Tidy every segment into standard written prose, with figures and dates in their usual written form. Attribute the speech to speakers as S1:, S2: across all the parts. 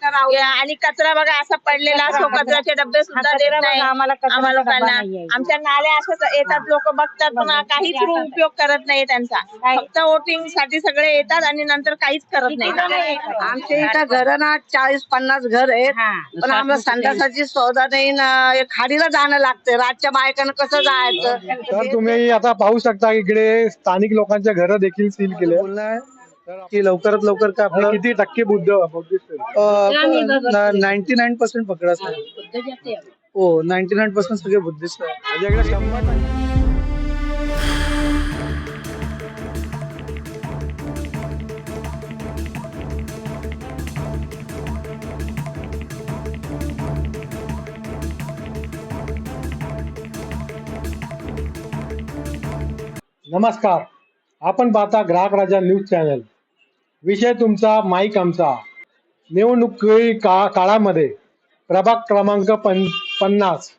S1: आणि कचरा बघा असा पडलेला असतो, कचऱ्याचे डब्बे सुद्धा देत नाही आम्हाला लोकांना. आमच्या नाल्या असंच येतात, लोक बघतात पण काहीच उपयोग करत नाही त्यांचा. फक्त वोटिंग साठी सगळे येतात आणि नंतर काहीच करत नाही.
S2: आमच्या इथं घर ना 40-50 घर आहेत, पण आम्हाला संडासाची सौदा नाही ना, खाडीला जाणं लागतं. रातच्या बायकांना कसं जायचं.
S3: तर तुम्ही आता पाहू शकता इकडे स्थानिक लोकांच्या घरं देखील सील केले.
S4: की लवकरात लवकर काय आपलं
S3: किती टक्के बुद्धिस्ट
S4: 99% पकडा सर. हो 99% सगळे बुद्धिस्ट आहे.
S3: म्हणजे इकडे 100%. नमस्कार, आपण पाहता ग्राहक राजा न्यूज चॅनल. विषय तुमचा, माईक आमचा. निवडणुकी काळामध्ये प्रभाग क्रमांक 50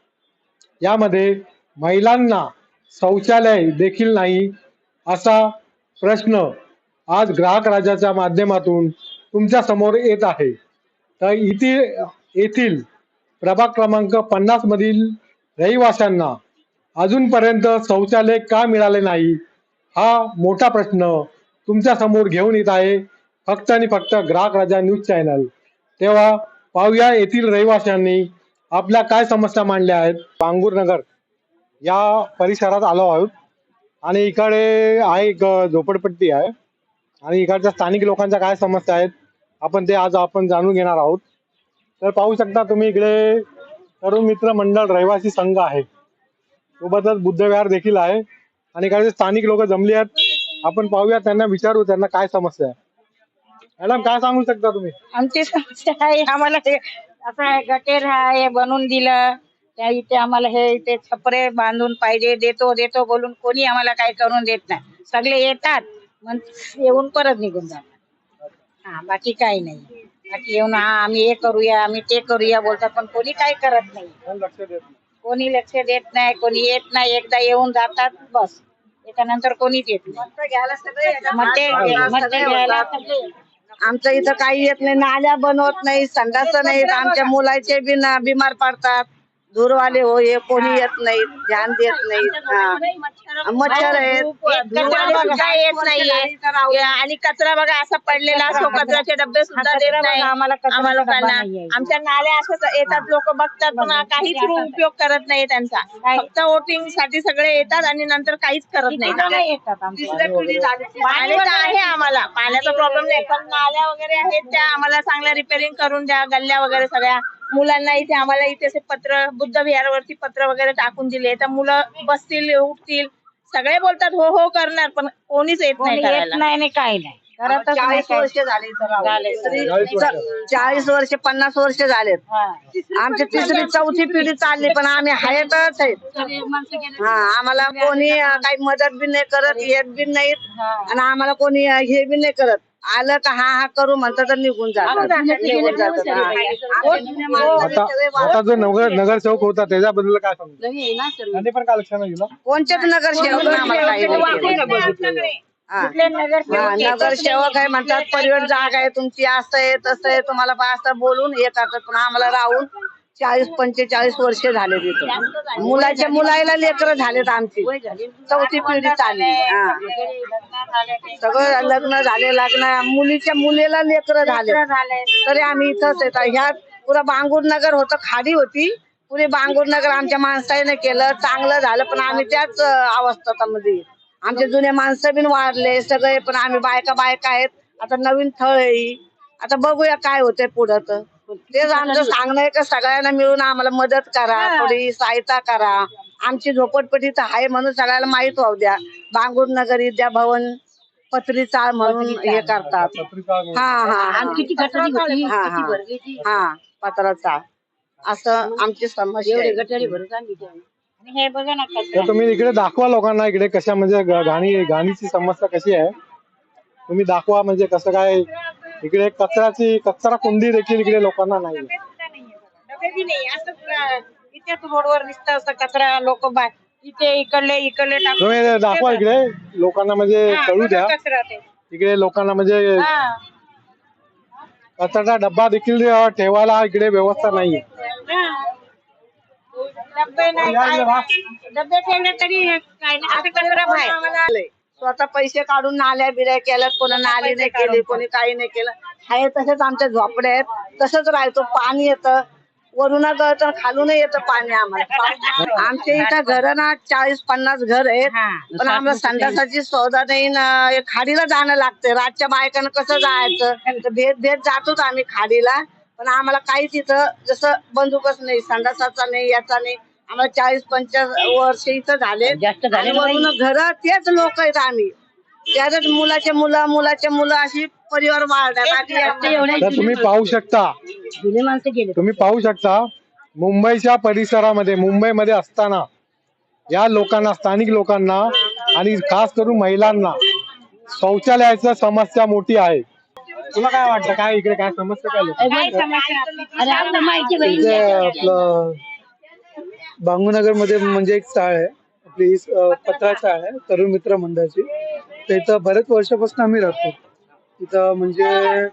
S3: यामध्ये महिलांना शौचालय देखील नाही असा प्रश्न आज ग्राहक राजाच्या माध्यमातून तुमच्या समोर येत आहे. तर येथील प्रभाग क्रमांक 50 मधील रहिवाशांना अजूनपर्यंत शौचालय का मिळाले नाही हा मोठा प्रश्न तुमच्या समोर घेऊन येत आहे, फक्त आणि फक्त ग्राहक राजा न्यूज चॅनल. तेव्हा पाहूया येथील रहिवाशांनी आपल्या काय समस्या मांडल्या आहेत. बांगूरनगर या परिसरात आलो आहोत आणि इकडे आहे एक झोपडपट्टी आहे आणि इकडच्या स्थानिक लोकांच्या काय समस्या आहेत आपण जाणून घेणार आहोत. तर पाहू शकता तुम्ही इकडे तरुण मित्र मंडळ रहिवासी संघ आहे, सोबतच बुद्धविहार देखील आहे आणि काही स्थानिक लोक जमली आहेत. आपण पाहूया, त्यांना विचारू त्यांना काय समस्या आहे. मॅडम काय सांगू शकता तुम्ही?
S2: आमची समस्या आहे, आम्हाला हे असं गटेर आहे बनवून दिलं, त्या इथे आम्हाला हे इथे छपरे बांधून पाहिजे, देतो बोलून कोणी आम्हाला काय करून देत नाही. सगळे येतात मग येऊन परत निघून जातात. हा, बाकी काही नाही. बाकी येऊन आम्ही हे करूया, आम्ही ते करूया बोलतात, पण कोणी काय करत नाही. कोणी लक्ष देत नाही, कोणी येत नाही. एकदा येऊन जातात बस, त्याच्यानंतर कोणीच येत नाही. आमच्या इथं काही येत नाही, नाल्या बनवत नाही, संडास नाही. आमच्या मुलाचे बी बिमार पडतात, दूरवाले हो, हे कोणी येत नाही, ध्यान देत नाही. मच्छर आहेत,
S1: येत नाहीये. आणि कचरा बघा असा पडलेला असतो, कचऱ्याचे डब्बे सुद्धा देत नाही आम्हाला लोकांना. आमच्या नाल्या असंच येतात, लोक बघतात पण काहीच उपयोग करत नाही त्यांचा. फक्त वोटिंग साठी सगळे येतात आणि नंतर काहीच करत नाही. पाणी तर आहे आम्हाला, पाण्याचा प्रॉब्लेम नाही, पण नाल्या वगैरे आहेत त्या आम्हाला चांगल्या रिपेअरिंग करून द्या. गल्ल्या वगैरे सगळ्या मुलांना इथे आम्हाला इथे पत्र बुद्ध विहारावरती पत्र वगैरे टाकून दिले, तर मुलं बसतील उठतील. सगळे बोलतात हो हो करणार, पण कोणीच येत नाही करायला.
S2: नाही काही नाही. 40 वर्ष झाले, 40 वर्ष 50 वर्ष झालेत. आमची 3री-4थी पिढी चालली, पण आम्ही हयातच आहेत. हा, आम्हाला कोणी काही मदत बी नाही करत, येत बी नाहीत आणि आम्हाला कोणी हे बी नाही करत. आलं का हा करू म्हणतात तर निघून जातात.
S3: आता जो नगरसेवक होता त्याच्याबद्दल काय सांगू? त्यांनी पण काय लक्षात घेतलं?
S2: कोणत्याच नगरसेवक नगरसेवक आहे म्हणतात, परिवार जागा आहे तुमची, असं आहे तसं आहे, तुम्हाला असं बोलून हे करतात. पण आम्हाला राहून 40-45 वर्ष झाले तिथं. मुलाला लेकरं झालेत, आमची 4थी पिढी चालली. सगळं लग्न झाले, मुलीच्या मुलीला लेकरं झाले, तरी आम्ही इथंच येत. ह्या पुरा बांगूरनगर होतं, खाडी होती पुरे बांगूरनगर. आमच्या माणसाने केलं, चांगलं झालं, पण आम्ही त्याच अवस्थेमध्ये. आमचे जुने माणसं बिन वाढले सगळे, पण आम्ही बायका आहेत. आता नवीन थळ आहे, आता बघूया काय होतंय पुढं. तर तेच आमचं सांगणं आहे का सगळ्यांना मिळून आम्हाला मदत करा, थोडी सहायता करा. आमची झोपडपट्टी तर आहे म्हणून सगळ्याला माहित होऊ द्या. बांगूरनगर विद्या भवन पत्री चाळ म्हणून हे करतात. पत्रा चाळ असं आमची समस्या आहे. हे बघा ना,
S3: तर तुम्ही इकडे दाखवा लोकांना इकडे कशा म्हणजे घाणीची समस्या कशी आहे, तुम्ही दाखवा. म्हणजे कसं काय इकडे कचरा कुंडी देखील इकडे लोकांना नाही.
S2: इथेच रोडवर दिसतं असं कचरा, लोक इथे इकडले
S3: तुम्ही दाखवा इकडे लोकांना, म्हणजे कळू द्या इकडे लोकांना. म्हणजे कचरा डब्बा देखील ठेवायला इकडे व्यवस्था नाहीये.
S1: डब्बे नाही डब्बे ठेवले तरी काय नाही आता कचरा बाहेर
S2: स्वतः पैसे काढून नाल्या बिऱ्या केल्यात, कोणी नाली नाही केली, कोणी काही नाही केलं. आहे तसेच आमच्या झोपड्या आहेत, तसंच राहायचो. पाणी येतं वरून गळतं, खालून येतं पाणी आम्हाला. आमच्या इथं घर ना 40-50 घर आहेत, पण आम्हाला संडासाची सौदा नाही ना. खाडीला जाणं लागतं. रातच्या बायकांना कसं जायचं, भेट भेट जातोच आम्ही खाडीला, पण आम्हाला काहीच इथं जसं बंदूकच नाही, संडासाचा नाही, याचा नाही. आम्हाला 40-50 वर्ष इथं झाले. वरून घर तेच लोक आहेत आम्ही. त्यातच मुलाचे मुलं मुलाचे मुलं अशी परिवार वाढतात.
S3: तर तुम्ही पाहू शकता मुंबईच्या परिसरामध्ये, मुंबईमध्ये असताना या लोकांना, स्थानिक लोकांना आणि खास करून महिलांना शौचालयाची समस्या मोठी आहे. तुला काय वाटतं, काय इकडे काय समस्या काय
S4: आपलं बांगूनगर मध्ये म्हणजे एक चाळ आहे आपली, पत्रा चाळ आहे तरुण मित्र मंडळाची. तर इथं बरेच वर्षापासून आम्ही राहतो इथं. म्हणजे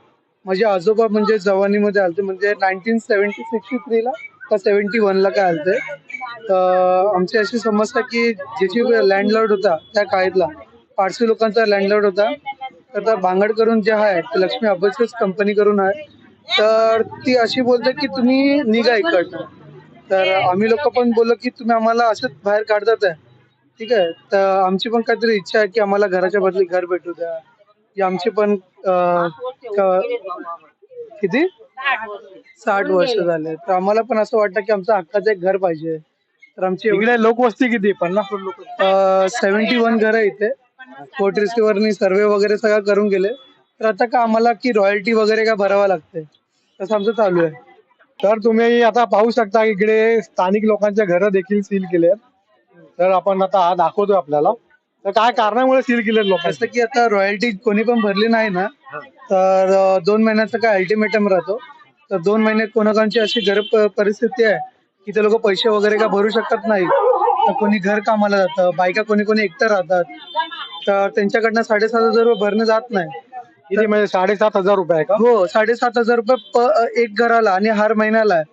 S4: माझे आजोबा म्हणजे जवानीमध्ये आलते, म्हणजे 1963 ला का 71 ला काय आलते. तर आमची अशी समस्या की ज्याची लँडलॉर्ड होता त्या काळातला पारसी लोकांचा लँडलॉर्ड होता. तर भांगड करून जे आहे ते लक्ष्मी अबल्सेस कंपनी करून आहे. तर ती अशी बोलते की तुम्ही निघा इकडनं. तर आम्ही लोक पण बोललो की तुम्ही आम्हाला असंच बाहेर काढतात आहे, ठीक आहे. तर आमची पण काहीतरी इच्छा आहे की आम्हाला घराच्या बदली घर भेटू द्या. की आमची पण किती 60 वर्ष झाले, तर आम्हाला पण असं वाटतं की आमचं हक्काचं एक घर पाहिजे. तर आमची
S3: इकडे लोकवस्ती किती? 50 लोक.
S4: 71 घर आहे इथे. कोर्ट रिसिव्हरनी सर्वे वगैरे सगळं करून गेले. तर आता का आम्हाला की रॉयल्टी वगैरे का भरावं लागते, तसं आमचं चालू आहे.
S3: तर तुम्ही आता पाहू शकता इकडे स्थानिक लोकांच्या घरं देखील सील केले आहेत. तर आपण आता हा दाखवतोय आपल्याला. तर काय कारणामुळे सील केले लोक?
S4: असं की आता रॉयल्टी कोणी पण भरली नाही ना, तर 2 महिन्याचा काय अल्टिमेटम राहतो. तर 2 महिने कोणाकोणाची अशी घर परिस्थिती आहे की ते लोक पैसे वगैरे का भरू शकत नाही. तर कोणी घर कामाला जातं, बायका कोणी कोणी एकटं राहतात, तर त्यांच्याकडनं 7,500 रुपये भरणं जात नाही.
S3: किती म्हणजे 7,500 रुपये आहे का?
S4: हो, 7,500 रुपये एक घराला आणि हर महिन्याला आहे.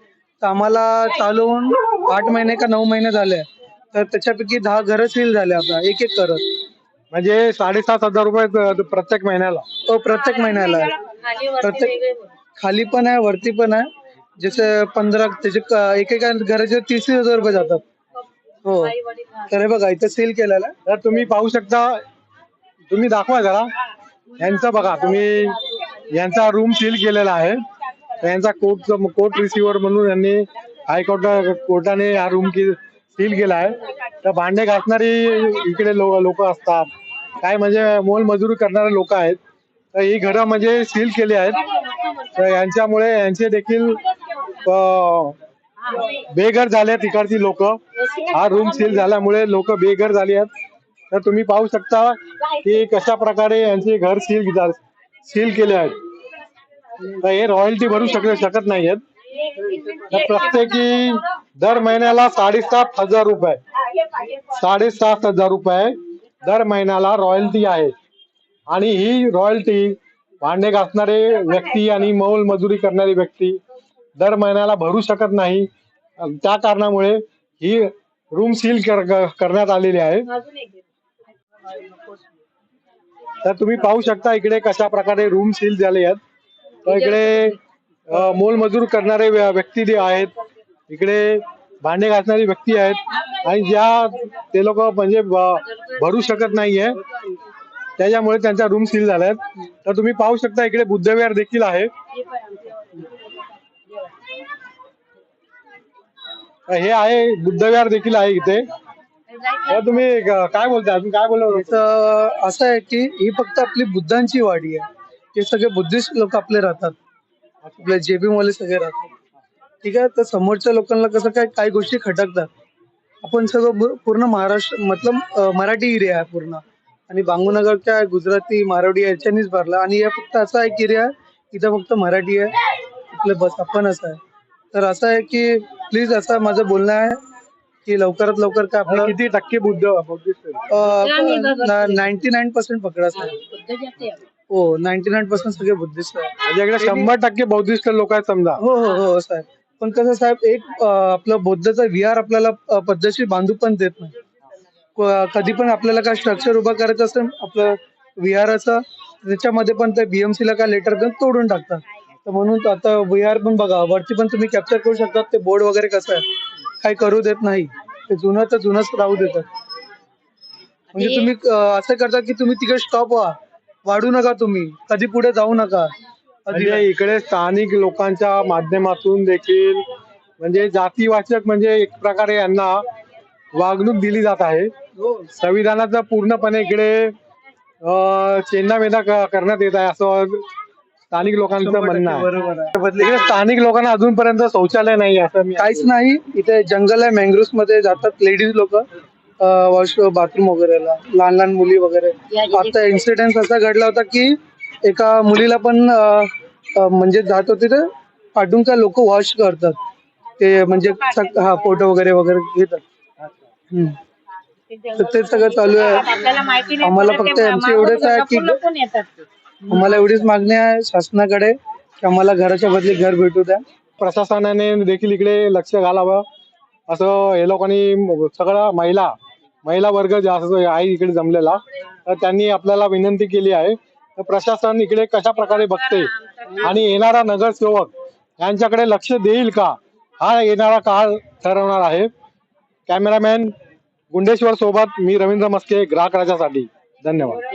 S4: तर आम्हाला चालवून 8 महिने का 9 महिने झाले. तर त्याच्यापैकी 10 घरं सील झाले आता एक एक करत.
S3: म्हणजे 7,500 रुपये प्रत्येक महिन्याला.
S4: तो प्रत्येक महिन्याला आहे. प्रत्येक खाली पण आहे वरती पण आहे. जसे 15 त्याचे एकेका घराचे 30,000 रुपये जातात. हो, तर हे बघा इथं सील केलेलं आहे.
S3: तर तुम्ही पाहू शकता, तुम्ही दाखवा जरा यांचं. बघा तुम्ही, यांचा रूम सील केलेला आहे. यांचा कोर्ट रिसिव्हर म्हणून यांनी कोर्टाने हा रूम सील केला आहे. तर भांडे घासणारी इकडे लोक असतात, काय म्हणजे मोलमजुरी करणारे लोक आहेत. तर ही घरं म्हणजे सील केली आहेत. तर यांच्यामुळे यांचे देखील बेघर झाले आहेत इकडची लोक. हा रूम सील झाल्यामुळे लोक बेघर झाली आहेत. तर तुम्ही पाहू शकता की कशा प्रकारे यांचे घर सील केले आहेत. तर हे रॉयल्टी भरू शकत नाहीयेत. तर प्रत्येकी दर महिन्याला 7,500 रुपये 7,500 रुपये दर महिन्याला रॉयल्टी आहे. आणि ही रॉयल्टी भांडे घासणारे व्यक्ती आणि मोलमजुरी करणारी व्यक्ती दर महिन्याला भरू शकत नाही. त्या कारणामुळे ही रूम सील करण्यात आलेली आहे. तर तुम्ही पाहू शकता इकडे कशा प्रकारे रूम सील झाले आहेत. तर इकडे मोलमजूर करणारे व्यक्ती आहेत, इकडे भांडे घासणारी व्यक्ती आहेत, आणि ज्या ते लोक म्हणजे भरू शकत नाहीये त्याच्यामुळे त्यांचा रूम सील झालाय. तर तुम्ही पाहू शकता इकडे बुद्धविहार देखील आहे. हे आहे बुद्धविहार देखील आहे इथे. तर तुम्ही काय बोलता, अजून काय बोलणार?
S4: असं आहे की ही फक्त आपली बुद्धांची वाडी आहे. हे सगळे बुद्धिस्ट लोक आपले राहतात, आपले जेबी वाले सगळे राहतात, ठीक आहे. तर समोरच्या लोकांना कसं काय काही गोष्टी खटकतात. आपण सगळं पूर्ण महाराष्ट्र मतलब मराठी एरिया आहे पूर्ण, आणि बांगूनगरच्या गुजराती मारवाडी याच्यानीच भरला. आणि हे फक्त असा एक एरिया आहे इथं फक्त मराठी आहे आपले, बस आपण असं आहे. तर असं आहे की प्लीज असं माझं बोलणं आहे की लवकरात लवकर काय आपलं
S3: किती टक्के बुद्धिस्ट
S4: 99% पकडा. हो 99% सगळे बुद्धिस्ट आहे.
S3: म्हणजे इकडे 100% बौद्धिस्ट लोक आहेत समजा.
S4: हो हो हो साहेब. पण कसं साहेब एक आपलं बौद्धचा विहार आपल्याला पद्धतशीर बांधू पण देत नाही. कधी पण आपल्याला काय स्ट्रक्चर उभं करायचं असेल आपलं विहाराचं, त्याच्यामध्ये पण ते BMC ला काय लेटर देऊन तोडून टाकतात. तर म्हणून तो आता विहार पण बघा वरती पण तुम्ही कॅप्चर करू शकता ते बोर्ड वगैरे कसं आहे, काही करू देत नाही. ते जुनं तर जुनंच राहू देतात. म्हणजे तुम्ही असं करता की तुम्ही तिकडे स्टॉप व्हा, वाढू नका, तुम्ही कधी पुढे जाऊ नका.
S3: म्हणजे इकडे स्थानिक लोकांच्या माध्यमातून देखील म्हणजे जातीवाचक म्हणजे एक प्रकारे यांना वागणूक दिली जात आहे. संविधानाचा पूर्णपणे इकडे चेंडामेंढा करण्यात येत आहे असं स्थानिक लोकांचं म्हणणं आहे.
S4: बरोबर आहे.
S3: इकडे स्थानिक लोकांना अजूनपर्यंत शौचालय नाही असं मी
S4: काहीच नाही. इथे जंगल आहे, मँग्रोव्स मध्ये जातात लेडीज लोक वॉश बाथरूम वगैरेला, लहान लहान मुली वगैरे. आता इन्सिडेंट असा घडला होता की एका मुलीला पण म्हणजे जात होते तर पाठवून काय लोक वॉश करतात ते म्हणजे हा फोटो वगैरे वगैरे घेतात. तर ते सगळं चालू आहे.
S1: आपल्याला माहिती नाही
S4: आम्हाला
S1: पडत,
S4: फक्त
S1: ते
S4: आमची एवढंच आहे की
S1: लपून येतात ते.
S4: आम्हाला एवढीच मागणी आहे शासनाकडे की आम्हाला घराच्या बदली घर भेटू द्या.
S3: प्रशासनाने देखील इकडे लक्ष घालावं असं हे लोकांनी सगळा महिला वर्ग जास्त आहे इकडे जमलेला, तर त्यांनी आपल्याला विनंती केली आहे. तर प्रशासन इकडे कशा प्रकारे बघते आणि येणारा नगरसेवक यांच्याकडे लक्ष देईल का, हा येणारा काळ ठरवणार आहे. कॅमेरामॅन गुंडेश्वर सोबत मी रवींद्र मस्के, ग्राहक राजासाठी. धन्यवाद.